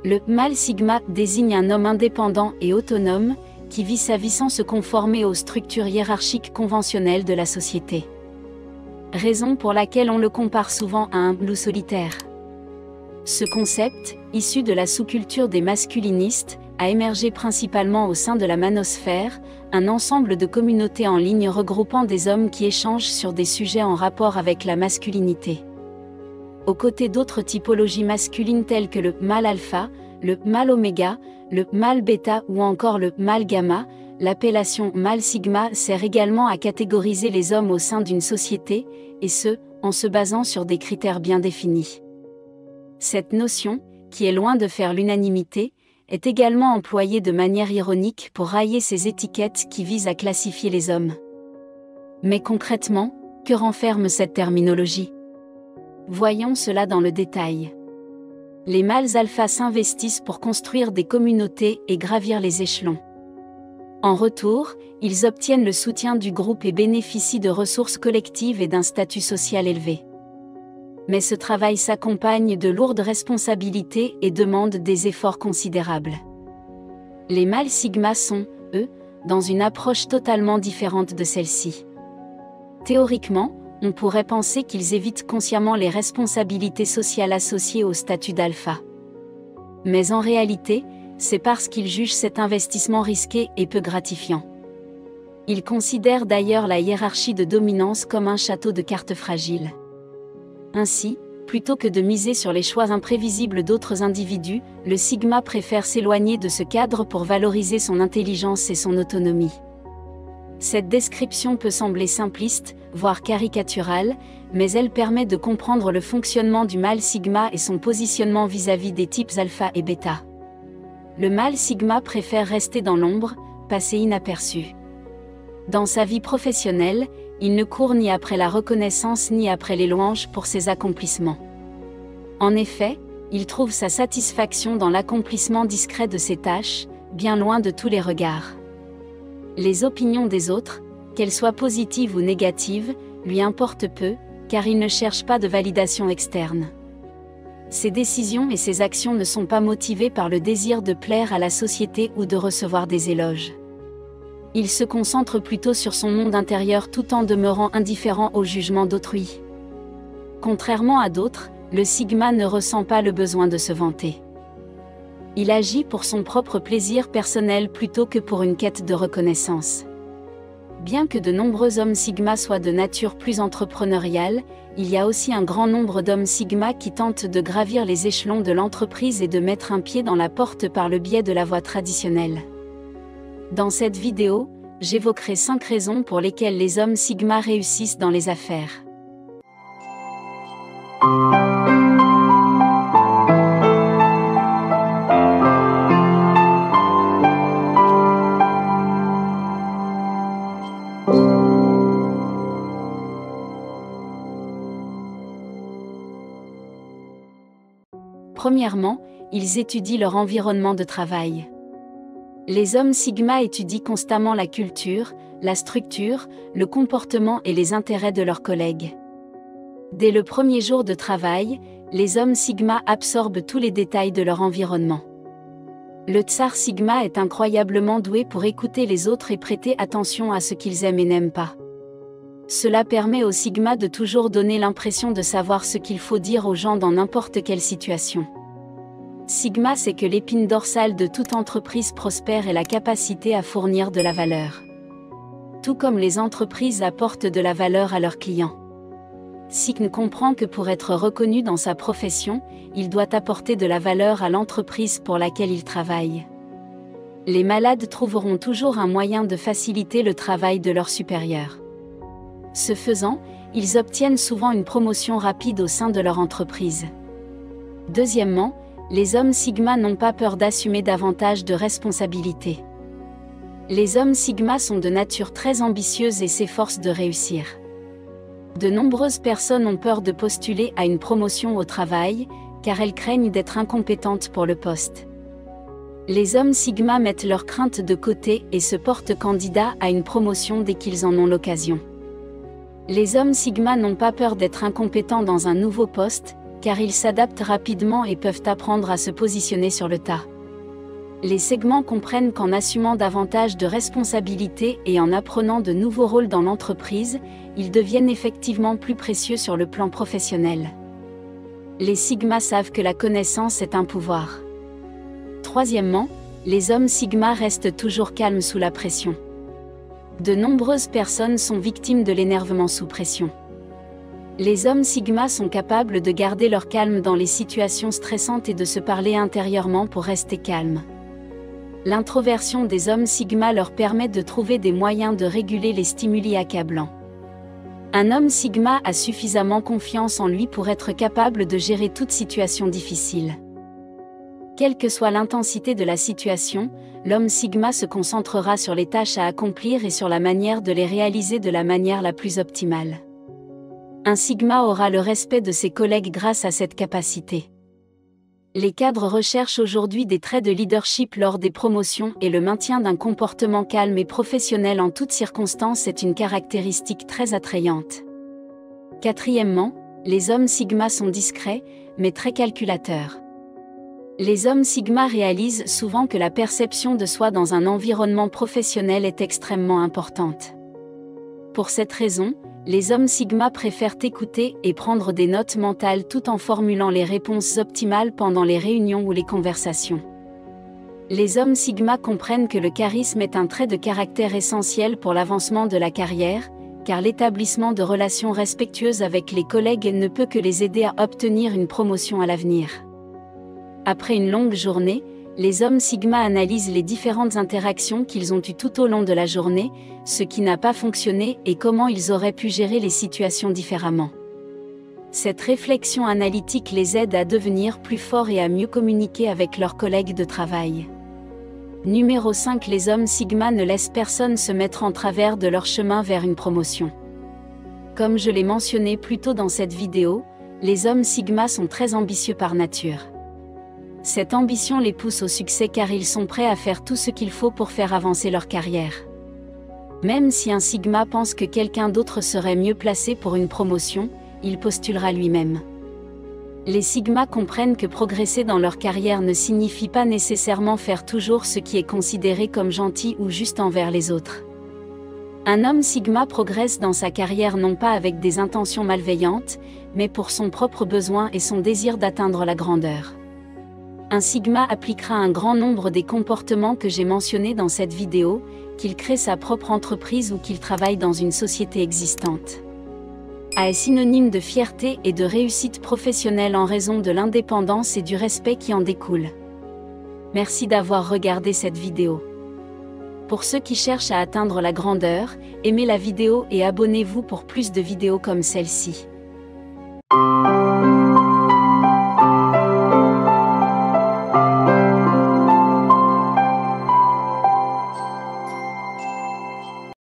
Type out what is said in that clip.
Le mâle sigma désigne un homme indépendant et autonome, qui vit sa vie sans se conformer aux structures hiérarchiques conventionnelles de la société. Raison pour laquelle on le compare souvent à un loup solitaire. Ce concept, issu de la sous-culture des masculinistes, a émergé principalement au sein de la manosphère, un ensemble de communautés en ligne regroupant des hommes qui échangent sur des sujets en rapport avec la masculinité. Aux côtés d'autres typologies masculines telles que le mâle alpha, le mâle oméga, le mâle bêta ou encore le mâle gamma, l'appellation mâle sigma sert également à catégoriser les hommes au sein d'une société, et ce, en se basant sur des critères bien définis. Cette notion, qui est loin de faire l'unanimité, est également employée de manière ironique pour railler ces étiquettes qui visent à classifier les hommes. Mais concrètement, que renferme cette terminologie ? Voyons cela dans le détail. Les mâles alpha s'investissent pour construire des communautés et gravir les échelons. En retour, ils obtiennent le soutien du groupe et bénéficient de ressources collectives et d'un statut social élevé. Mais ce travail s'accompagne de lourdes responsabilités et demande des efforts considérables. Les mâles sigma sont, eux, dans une approche totalement différente de celle-ci. Théoriquement, on pourrait penser qu'ils évitent consciemment les responsabilités sociales associées au statut d'alpha. Mais en réalité, c'est parce qu'ils jugent cet investissement risqué et peu gratifiant. Ils considèrent d'ailleurs la hiérarchie de dominance comme un château de cartes fragile. Ainsi, plutôt que de miser sur les choix imprévisibles d'autres individus, le sigma préfère s'éloigner de ce cadre pour valoriser son intelligence et son autonomie. Cette description peut sembler simpliste, voire caricaturale, mais elle permet de comprendre le fonctionnement du mâle sigma et son positionnement vis-à-vis des types alpha et bêta. Le mâle sigma préfère rester dans l'ombre, passer inaperçu. Dans sa vie professionnelle, il ne court ni après la reconnaissance ni après les louanges pour ses accomplissements. En effet, il trouve sa satisfaction dans l'accomplissement discret de ses tâches, bien loin de tous les regards. Les opinions des autres, qu'elles soient positives ou négatives, lui importent peu, car il ne cherche pas de validation externe. Ses décisions et ses actions ne sont pas motivées par le désir de plaire à la société ou de recevoir des éloges. Il se concentre plutôt sur son monde intérieur tout en demeurant indifférent au jugement d'autrui. Contrairement à d'autres, le sigma ne ressent pas le besoin de se vanter. Il agit pour son propre plaisir personnel plutôt que pour une quête de reconnaissance. Bien que de nombreux hommes sigma soient de nature plus entrepreneuriale, il y a aussi un grand nombre d'hommes sigma qui tentent de gravir les échelons de l'entreprise et de mettre un pied dans la porte par le biais de la voie traditionnelle. Dans cette vidéo, j'évoquerai 5 raisons pour lesquelles les hommes sigma réussissent dans les affaires. Premièrement, ils étudient leur environnement de travail. Les hommes sigma étudient constamment la culture, la structure, le comportement et les intérêts de leurs collègues. Dès le premier jour de travail, les hommes sigma absorbent tous les détails de leur environnement. Le tsar sigma est incroyablement doué pour écouter les autres et prêter attention à ce qu'ils aiment et n'aiment pas. Cela permet au sigma de toujours donner l'impression de savoir ce qu'il faut dire aux gens dans n'importe quelle situation. Sigma sait que l'épine dorsale de toute entreprise prospère est la capacité à fournir de la valeur. Tout comme les entreprises apportent de la valeur à leurs clients. Sigma comprend que pour être reconnu dans sa profession, il doit apporter de la valeur à l'entreprise pour laquelle il travaille. Les malades trouveront toujours un moyen de faciliter le travail de leurs supérieurs. Ce faisant, ils obtiennent souvent une promotion rapide au sein de leur entreprise. Deuxièmement, les hommes sigma n'ont pas peur d'assumer davantage de responsabilités. Les hommes sigma sont de nature très ambitieuse et s'efforcent de réussir. De nombreuses personnes ont peur de postuler à une promotion au travail, car elles craignent d'être incompétentes pour le poste. Les hommes sigma mettent leurs craintes de côté et se portent candidats à une promotion dès qu'ils en ont l'occasion. Les hommes sigma n'ont pas peur d'être incompétents dans un nouveau poste, car ils s'adaptent rapidement et peuvent apprendre à se positionner sur le tas. Les segments comprennent qu'en assumant davantage de responsabilités et en apprenant de nouveaux rôles dans l'entreprise, ils deviennent effectivement plus précieux sur le plan professionnel. Les sigmas savent que la connaissance est un pouvoir. Troisièmement, les hommes sigma restent toujours calmes sous la pression. De nombreuses personnes sont victimes de l'énervement sous pression. Les hommes sigma sont capables de garder leur calme dans les situations stressantes et de se parler intérieurement pour rester calmes. L'introversion des hommes sigma leur permet de trouver des moyens de réguler les stimuli accablants. Un homme sigma a suffisamment confiance en lui pour être capable de gérer toute situation difficile. Quelle que soit l'intensité de la situation, l'homme sigma se concentrera sur les tâches à accomplir et sur la manière de les réaliser de la manière la plus optimale. Un sigma aura le respect de ses collègues grâce à cette capacité. Les cadres recherchent aujourd'hui des traits de leadership lors des promotions et le maintien d'un comportement calme et professionnel en toutes circonstances est une caractéristique très attrayante. Quatrièmement, les hommes sigma sont discrets, mais très calculateurs. Les hommes sigma réalisent souvent que la perception de soi dans un environnement professionnel est extrêmement importante. Pour cette raison, les hommes sigma préfèrent écouter et prendre des notes mentales tout en formulant les réponses optimales pendant les réunions ou les conversations. Les hommes sigma comprennent que le charisme est un trait de caractère essentiel pour l'avancement de la carrière, car l'établissement de relations respectueuses avec les collègues ne peut que les aider à obtenir une promotion à l'avenir. Après une longue journée, les hommes sigma analysent les différentes interactions qu'ils ont eues tout au long de la journée, ce qui n'a pas fonctionné et comment ils auraient pu gérer les situations différemment. Cette réflexion analytique les aide à devenir plus forts et à mieux communiquer avec leurs collègues de travail. Numéro 5. Les hommes sigma ne laissent personne se mettre en travers de leur chemin vers une promotion. Comme je l'ai mentionné plus tôt dans cette vidéo, les hommes sigma sont très ambitieux par nature. Cette ambition les pousse au succès car ils sont prêts à faire tout ce qu'il faut pour faire avancer leur carrière. Même si un sigma pense que quelqu'un d'autre serait mieux placé pour une promotion, il postulera lui-même. Les sigmas comprennent que progresser dans leur carrière ne signifie pas nécessairement faire toujours ce qui est considéré comme gentil ou juste envers les autres. Un homme sigma progresse dans sa carrière non pas avec des intentions malveillantes, mais pour son propre besoin et son désir d'atteindre la grandeur. Un sigma appliquera un grand nombre des comportements que j'ai mentionnés dans cette vidéo, qu'il crée sa propre entreprise ou qu'il travaille dans une société existante. A est synonyme de fierté et de réussite professionnelle en raison de l'indépendance et du respect qui en découle. Merci d'avoir regardé cette vidéo. Pour ceux qui cherchent à atteindre la grandeur, aimez la vidéo et abonnez-vous pour plus de vidéos comme celle-ci.